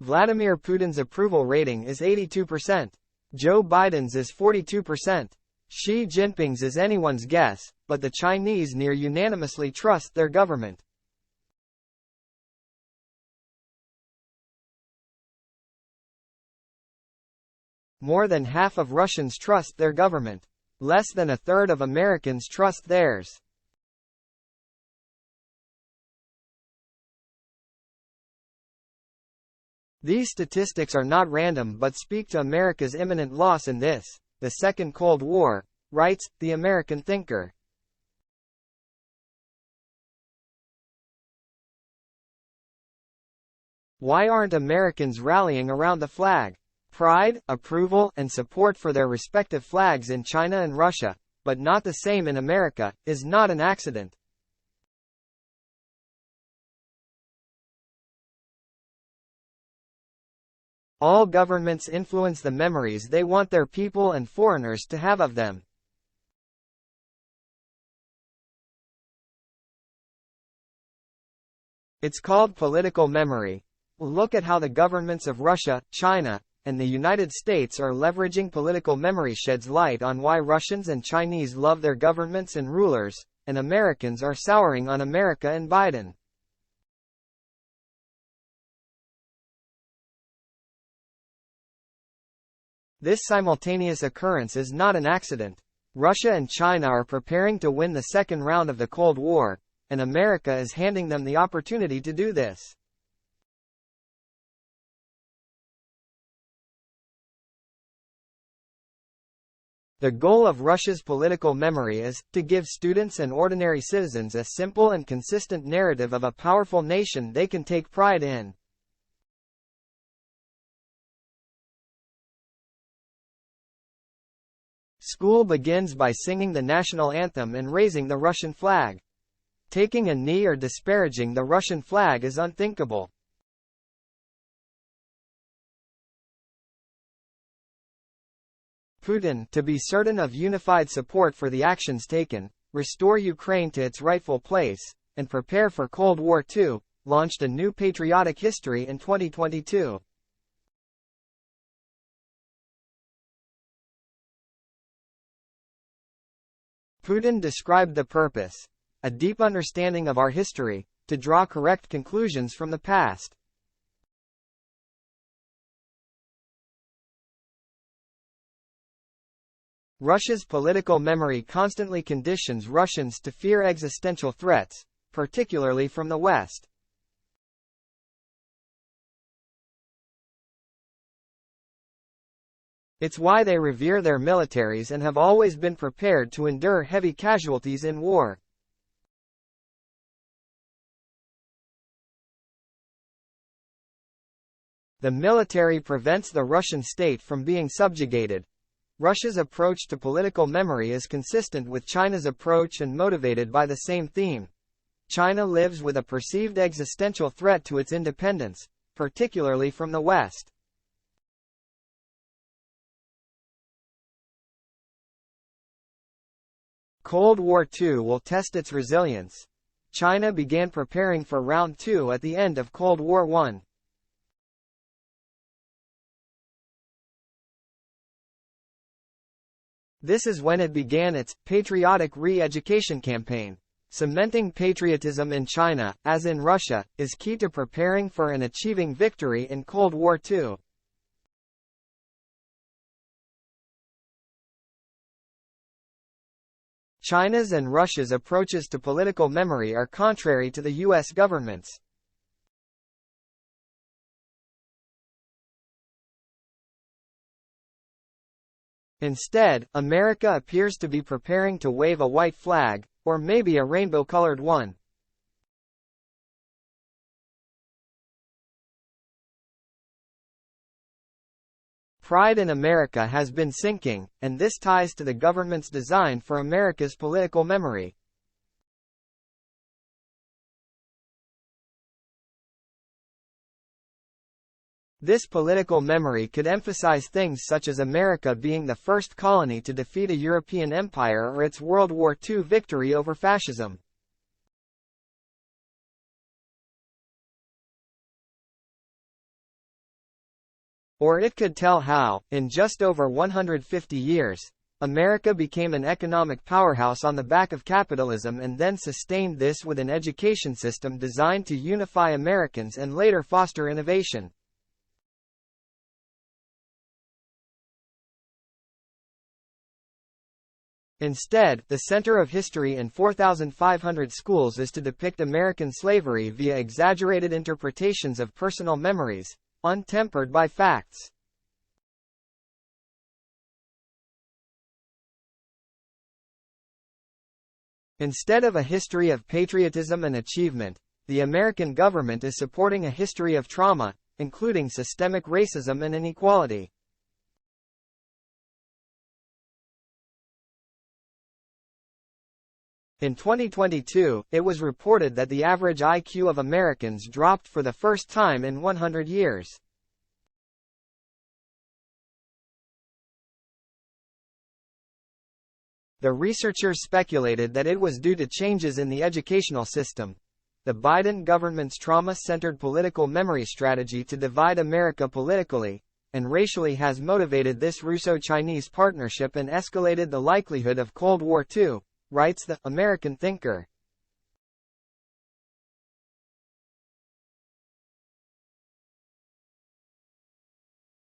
Vladimir Putin's approval rating is 82%. Joe Biden's is 42%. Xi Jinping's is anyone's guess, but the Chinese near unanimously trust their government. More than half of Russians trust their government. Less than a third of Americans trust theirs. These statistics are not random but speak to America's imminent loss in this, the Second Cold War, writes the American thinker. Why aren't Americans rallying around the flag? Pride, approval, and support for their respective flags in China and Russia, but not the same in America, is not an accident. All governments influence the memories they want their people and foreigners to have of them. It's called political memory. Look at how the governments of Russia, China, and the United States are leveraging political memory. Sheds light on why Russians and Chinese love their governments and rulers, and Americans are souring on America and Biden. This simultaneous occurrence is not an accident. Russia and China are preparing to win the second round of the Cold War, and America is handing them the opportunity to do this. The goal of Russia's political memory is to give students and ordinary citizens a simple and consistent narrative of a powerful nation they can take pride in. School begins by singing the national anthem and raising the Russian flag. Taking a knee or disparaging the Russian flag is unthinkable. Putin, to be certain of unified support for the actions taken, restore Ukraine to its rightful place, and prepare for Cold War II, launched a new patriotic history in 2022. Putin described the purpose: a deep understanding of our history, to draw correct conclusions from the past. Russia's political memory constantly conditions Russians to fear existential threats, particularly from the West. It's why they revere their militaries and have always been prepared to endure heavy casualties in war. The military prevents the Russian state from being subjugated. Russia's approach to political memory is consistent with China's approach and motivated by the same theme. China lives with a perceived existential threat to its independence, particularly from the West. Cold War II will test its resilience. China began preparing for Round 2 at the end of Cold War I. This is when it began its patriotic re-education campaign. Cementing patriotism in China, as in Russia, is key to preparing for and achieving victory in Cold War II. China's and Russia's approaches to political memory are contrary to the U.S. government's. Instead, America appears to be preparing to wave a white flag, or maybe a rainbow-colored one. Pride in America has been sinking, and this ties to the government's design for America's political memory. This political memory could emphasize things such as America being the first colony to defeat a European empire or its World War II victory over fascism. Or it could tell how, in just over 150 years, America became an economic powerhouse on the back of capitalism and then sustained this with an education system designed to unify Americans and later foster innovation. Instead, the center of history in 4,500 schools is to depict American slavery via exaggerated interpretations of personal memories, untempered by facts. Instead of a history of patriotism and achievement, the American government is supporting a history of trauma, including systemic racism and inequality. In 2022, it was reported that the average IQ of Americans dropped for the first time in 100 years. The researchers speculated that it was due to changes in the educational system. The Biden government's trauma-centered political memory strategy to divide America politically and racially has motivated this Russo-Chinese partnership and escalated the likelihood of Cold War II, writes the American thinker.